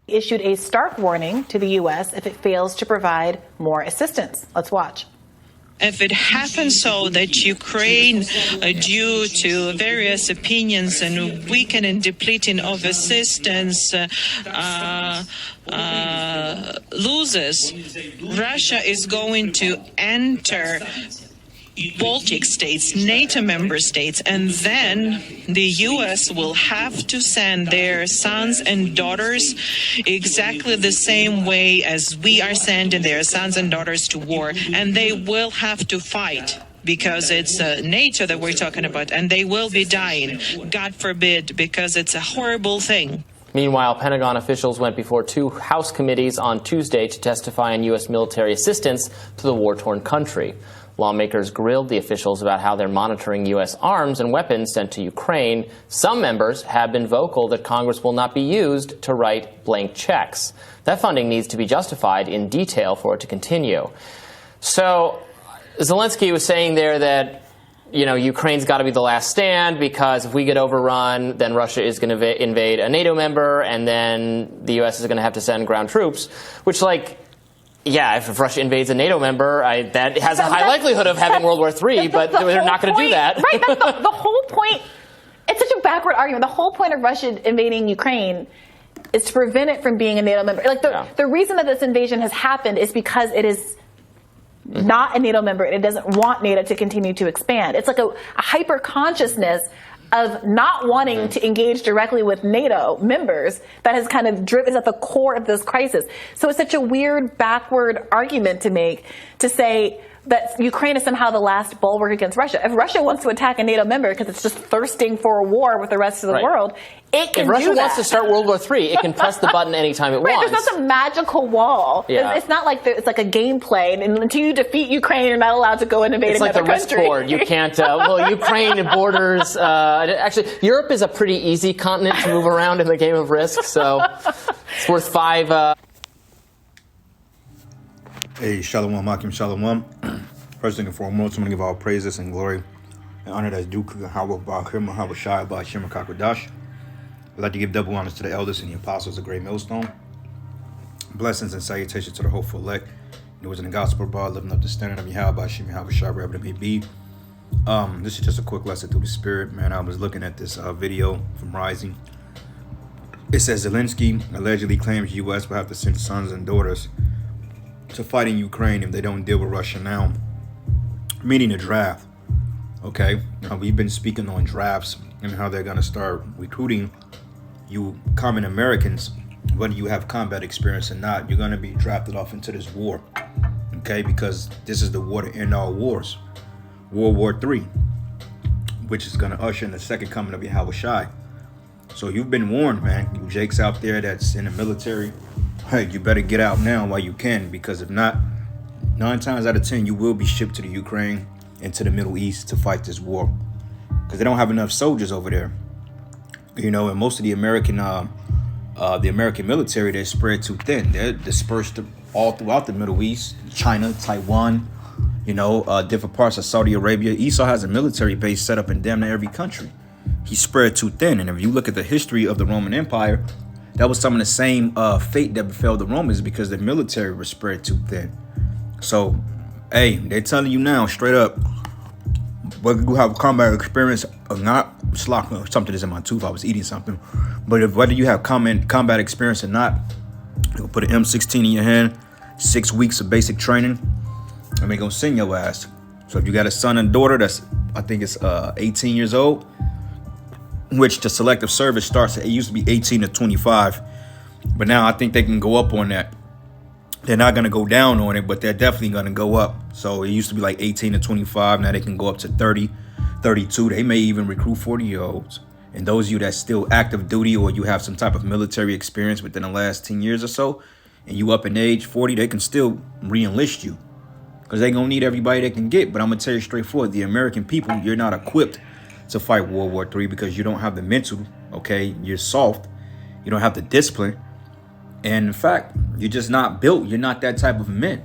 issued a stark warning to the U.S. if it fails to provide more assistance. Let's watch. If it happens so that Ukraine, due to various opinions and weakening and depleting of assistance, loses, Russia is going to enter Baltic states, NATO member states, and then the U.S. will have to send their sons and daughters exactly the same way as we are sending their sons and daughters to war, and they will have to fight because it's NATO that we're talking about, and they will be dying, God forbid, because it's a horrible thing. Meanwhile, Pentagon officials went before two House committees on Tuesday to testify on U.S. military assistance to the war-torn country. Lawmakers grilled the officials about how they're monitoring U.S. arms and weapons sent to Ukraine. Some members have been vocal that Congress will not be used to write blank checks. That funding needs to be justified in detail for it to continue. So Zelensky was saying there that, you know, Ukraine's got to be the last stand because if we get overrun, then Russia is going to invade a NATO member, and then the U.S. is going to have to send ground troops, which, like, yeah, if Russia invades a NATO member, that has a high likelihood of having World War III, but they're not going to do that. Right, that's the whole point. It's such a backward argument. The whole point of Russia invading Ukraine is to prevent it from being a NATO member. Like the reason that this invasion has happened is because it is not a NATO member and it doesn't want NATO to continue to expand. It's like a hyper consciousness of not wanting to engage directly with NATO members that has kind of driven, is at the core of this crisis. So it's such a weird backward argument to make, to say that Ukraine is somehow the last bulwark against Russia. If Russia wants to attack a NATO member because it's just thirsting for a war with the rest of the world, it can do that. If Russia wants to start World War III, it can press the button anytime it wants. There's not some magical wall. Yeah. It's not like it's like a gameplay, and until you defeat Ukraine, you're not allowed to go and invade another country. It's like the risk board. You can't, well, Ukraine borders, actually, Europe is a pretty easy continent to move around in the game of Risk, so it's worth 5. Hey, Shalom, Akim Shalom. First thing and foremost, I'm going to give all praises and glory and honor that's due to Yahweh Ba'achim, Yahweh Shai, Ba'ashim, HaKadosh. I'd like to give double honors to the elders and the apostles of Great Millstone. Blessings and salutations to the hopeful elect. It was in the gospel bar, living up the standard of Yahweh Ba'ashim, Yahweh Shai, wherever it may be. This is just a quick lesson through the spirit, man. I was looking at this video from Rising. It says Zelensky allegedly claims U.S. will have to send sons and daughters to fight in Ukraine if they don't deal with Russia now, meaning a draft. Okay, now we've been speaking on drafts and how they're going to start recruiting you common Americans, whether you have combat experience or not. You're going to be drafted off into this war, okay, because this is the war to end all wars, World War III, which is going to usher in the second coming of Yahweh Shai. So you've been warned, man. You Jakes out there that's in the military, hey, you better get out now while you can, because if not, 9 times out of 10, you will be shipped to the Ukraine and to the Middle East to fight this war, because they don't have enough soldiers over there. You know, and most of the American military, they're spread too thin. They're dispersed all throughout the Middle East, China, Taiwan, you know, different parts of Saudi Arabia. Esau has a military base set up in damn near every country. He's spread too thin. And if you look at the history of the Roman Empire, that was some of the same fate that befell the Romans, because the military was spread too thin. So, hey, they're telling you now, straight up, whether you have combat experience or not, something is in my tooth, I was eating something. But whether you have combat experience or not, they'll put an M16 in your hand, 6 weeks of basic training, and they're going to send your ass. So if you got a son and daughter that's, I think it's 18 years old, which the selective service starts at, it used to be 18 to 25, but now I think they can go up on that. They're not going to go down on it, but they're definitely going to go up. So it used to be like 18 to 25. Now they can go up to 30, 32. They may even recruit 40-year-olds. And those of you that's still active duty, or you have some type of military experience within the last 10 years or so, and you up in age 40, they can still re-enlist you, because they're going to need everybody they can get. But I'm going to tell you straightforward, the American people, you're not equipped to fight World War III, because you don't have the mental, okay? You're soft. You don't have the discipline. And in fact, you're just not built. You're not that type of men.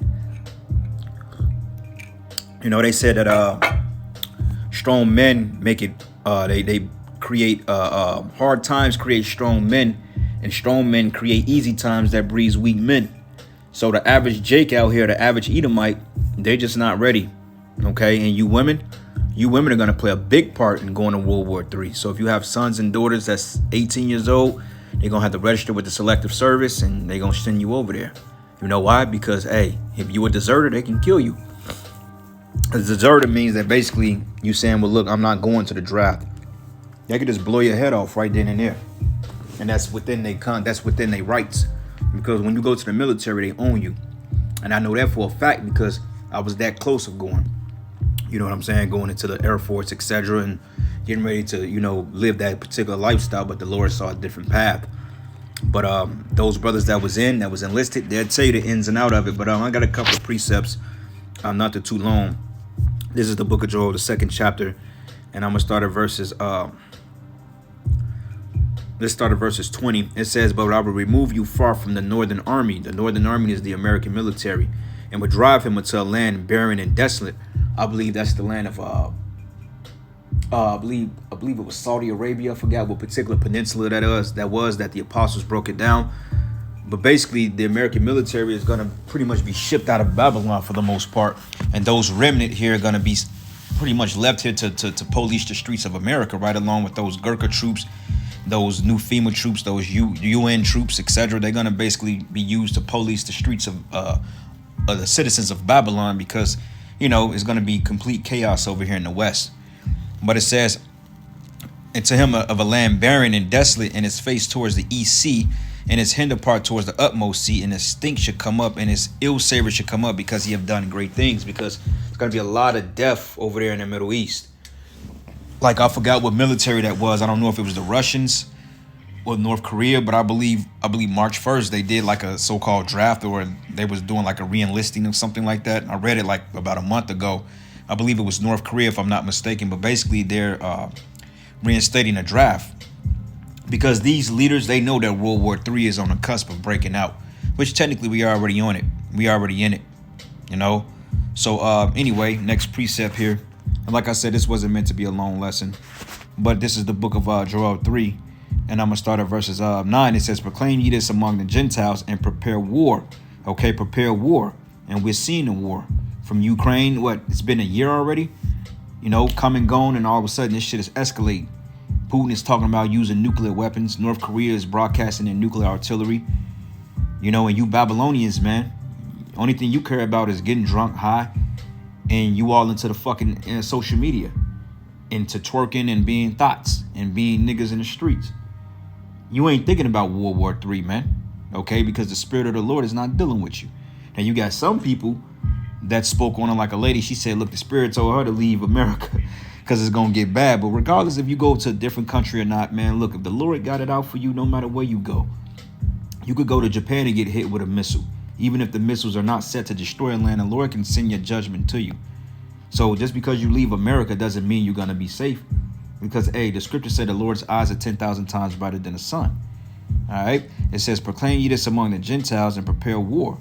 You know, they said that strong men make it, they create, hard times create strong men, And strong men create easy times that breeds weak men. So the average Jake out here, the average Edomite, they're just not ready. Okay, and you women are going to play a big part in going to World War III. So if you have sons and daughters that's 18 years old, they're going to have to register with the Selective Service, and they're going to send you over there. You know why? Because, hey, if you a deserter, they can kill you. A deserter means that basically you saying, well, look, I'm not going to the draft. They could just blow your head off right then and there. And that's within their rights. Because when you go to the military, they own you. And I know that for a fact because I was that close of going. You know what I'm saying? Going into the Air Force, etc. and getting ready to, live that particular lifestyle. But the Lord saw a different path. But those brothers that was enlisted, they'll tell you the ins and out of it. But I got a couple of precepts, not too long. This is the book of Joel, the 2nd chapter. And I'm going to start at verses... Let's start at verses 20. It says, but I will remove you far from the northern army. The northern army is the American military. And will drive him into a land barren and desolate. I believe that's the land of, I believe it was Saudi Arabia. I forgot what particular peninsula that was that the apostles broke it down. But basically, the American military is going to pretty much be shipped out of Babylon for the most part. And those remnant here are going to be pretty much left here to police the streets of America, right along with those Gurkha troops, those new FEMA troops, those UN troops, etc. They're going to basically be used to police the streets of the citizens of Babylon because, it's going to be complete chaos over here in the West. But it says, and to him of a land barren and desolate, and his face towards the east sea, and his hinder part towards the utmost sea, and his stink should come up, and his ill savor should come up, because he have done great things. Because there's going to be a lot of death over there in the Middle East. Like, I forgot what military that was. I don't know if it was the Russians or North Korea, but I believe March 1st they did like a so-called draft, or they was doing like a re-enlisting or something like that. I read it like about a month ago. I believe it was North Korea, if I'm not mistaken. But basically, they're reinstating a draft because these leaders, they know that World War III is on the cusp of breaking out, which technically we are already on it. We already in it, So anyway, next precept here. And like I said, this wasn't meant to be a long lesson, but this is the book of Joel 3. And I'm going to start at verses 9. It says, proclaim ye this among the Gentiles and prepare war. Okay, prepare war. And we're seeing the war from Ukraine. It's been a year already, come and gone. And all of a sudden this shit is escalating. Putin is talking about using nuclear weapons. North Korea is broadcasting their nuclear artillery. And you Babylonians, man, only thing you care about is getting drunk, high, and you all into the fucking social media, into twerking and being thoughts and being niggas in the streets. You ain't thinking about World War III, man. Okay, because the Spirit of the Lord is not dealing with you. And you got some people that spoke on it like a lady. She said, look, the Spirit told her to leave America because it's going to get bad. But regardless if you go to a different country or not, man, look, if the Lord got it out for you, no matter where you go, you could go to Japan and get hit with a missile. Even if the missiles are not set to destroy a land, the Lord can send your judgment to you. So just because you leave America doesn't mean you're going to be safe. Because, hey, the scripture said the Lord's eyes are 10,000 times brighter than the sun. All right. It says, proclaim ye this among the Gentiles and prepare war.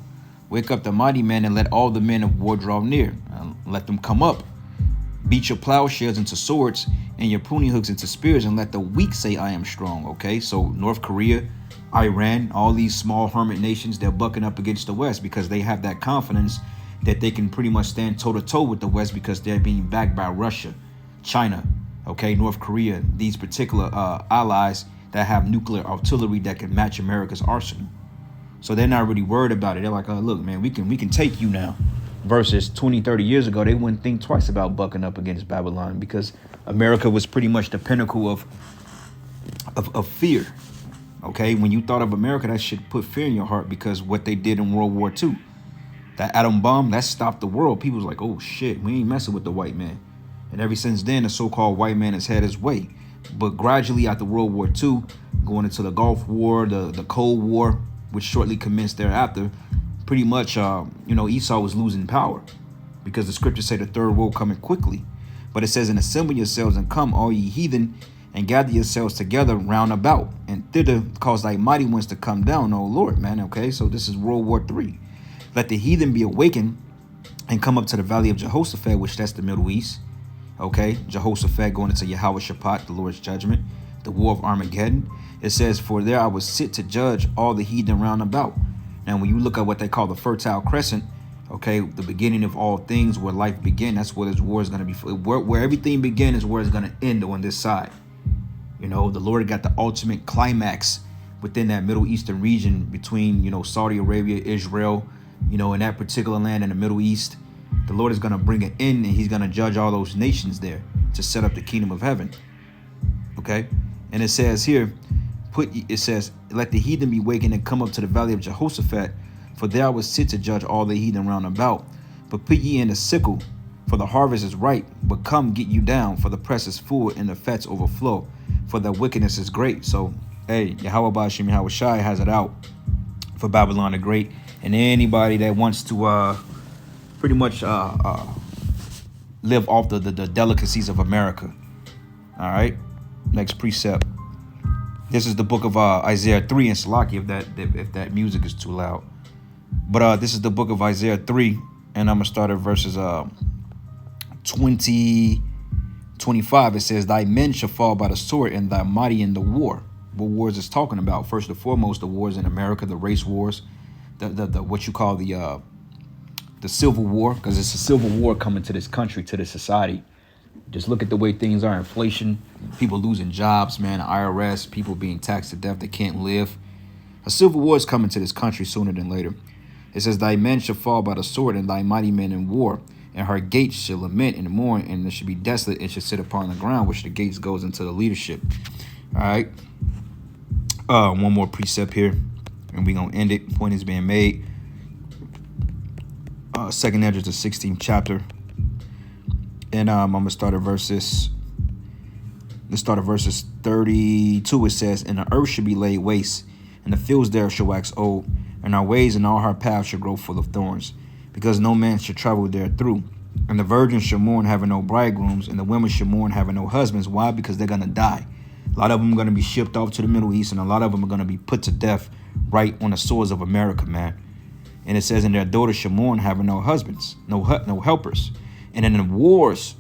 Wake up the mighty men and let all the men of war draw near. Let them come up. Beat your plowshares into swords and your pruning hooks into spears, and let the weak say, I am strong. Okay. So North Korea, Iran, all these small hermit nations, they're bucking up against the West because they have that confidence that they can pretty much stand toe-to-toe with the West because they're being backed by Russia, China, okay, North Korea, these particular allies that have nuclear artillery that can match America's arsenal. So they're not really worried about it. They're like, oh, look, man, we can take you now. Versus 20, 30 years ago, they wouldn't think twice about bucking up against Babylon because America was pretty much the pinnacle of fear. Okay, when you thought of America, that should put fear in your heart because what they did in World War II. That atom bomb, that stopped the world. People was like, oh, shit, we ain't messing with the white man. And ever since then, the so-called white man has had his way. But gradually, after World War II, going into the Gulf War, the Cold War, which shortly commenced thereafter, pretty much, Esau was losing power because the scriptures say the third world coming quickly. But it says, and assemble yourselves and come, all ye heathen, and gather yourselves together round about, and thither cause thy mighty ones to come down, O Lord, man. Okay, so this is World War III. Let the heathen be awakened and come up to the valley of Jehoshaphat, which that's the Middle East. Okay, Jehoshaphat going into Yahweh Shaphat, the Lord's judgment, the war of Armageddon. It says, for there I was sit to judge all the heathen round about. Now, when you look at what they call the Fertile Crescent, okay, the beginning of all things, where life began, that's where this war is going to be. Where everything began is where it's going to end on this side. You know, the Lord got the ultimate climax within that Middle Eastern region between, you know, Saudi Arabia, Israel, you know, in that particular land in the Middle East. The Lord is going to bring an end, and he's going to judge all those nations there to set up the kingdom of heaven. Okay. And it says here, it says, let the heathen be wakened and come up to the valley of Jehoshaphat, for there I will sit to judge all the heathen round about. But put ye in the sickle, for the harvest is ripe, but come get you down, for the press is full and the fats overflow, for the wickedness is great. So, hey, Yahweh Bashim Yahweh Shai has it out for Babylon the Great, and anybody that wants to pretty much live off the delicacies of America. All right, next precept. This is the book of Isaiah 3 and Salaki, if that music is too loud. But this is the book of Isaiah 3, and I'm going to start at verses 20, 25. It says, thy men shall fall by the sword, and thy mighty in the war. What wars is talking about? First and foremost, the wars in America, the race wars, the what you call the Civil War, because it's a civil war coming to this country, to this society. Just look at the way things are. Inflation, people losing jobs, man, the IRS, people being taxed to death, they can't live. A civil war is coming to this country sooner than later. It says, thy men shall fall by the sword, and thy mighty men in war, and her gates shall lament and mourn, and it shall be desolate, and shall sit upon the ground, which the gates goes into the leadership. All right. One more precept here, and we're going to end it. Point is being made. Second Esdras, the 16th chapter. And I'm going to start at verses. Let's start at verses 32. It says, and the earth shall be laid waste, and the fields there shall wax old, and our ways and all our paths shall grow full of thorns, because no man shall travel there through. And the virgins shall mourn, having no bridegrooms, and the women shall mourn, having no husbands. Why? Because they're going to die. A lot of them are going to be shipped off to the Middle East, and a lot of them are going to be put to death right on the swords of America, man. And it says, and their daughters shall mourn, having no husbands, no helpers. And in the wars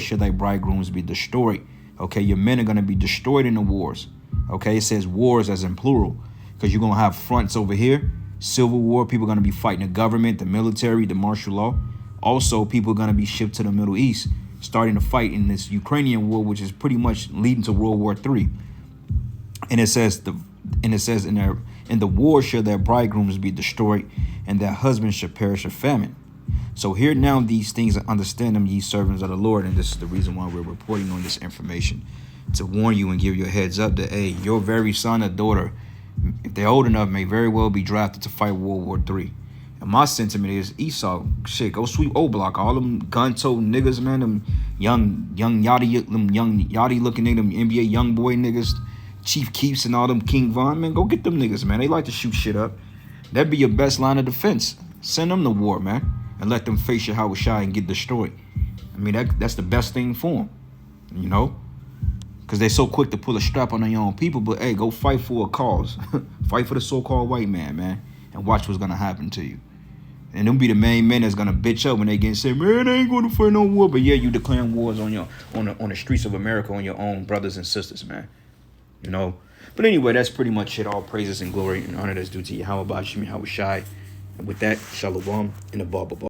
shall thy bridegrooms be destroyed. Okay, your men are going to be destroyed in the wars. Okay, it says wars as in plural, because you're going to have fronts over here. Civil war, people are going to be fighting the government, the military, the martial law. Also, people are going to be shipped to the Middle East, starting to fight in this Ukrainian war, which is pretty much leading to World War III. And it says in the war shall their bridegrooms be destroyed, and their husbands shall perish of famine. So hear now these things and understand them, ye servants of the Lord. And this is the reason why we're reporting on this information, to warn you and give you a heads up that, hey, your very son or daughter, if they're old enough, may very well be drafted to fight World War III. And my sentiment is, Esau, shit, go sweep O-Block. All them gun-toting niggas, man, them young yachty looking niggas, them NBA young boy niggas, Chief Keefs and all them King Von, man, go get them niggas, man. They like to shoot shit up. That'd be your best line of defense. Send them to war, man, and let them face Yahweh Shai and get destroyed. I mean, that's the best thing for them, you know? Because they're so quick to pull a strap on their own people, but hey, go fight for a cause. Fight for the so-called white man, and watch what's going to happen to you. And them be the main men that's going to bitch up when they get said, man, I ain't going to fight no war. But yeah, you declaring wars on the streets of America on your own brothers and sisters, man. You know? But anyway, that's pretty much it. All praises and glory and honor that's due to Yahweh Bashim Yahweh Shai. And with that, Shalom and a Baba.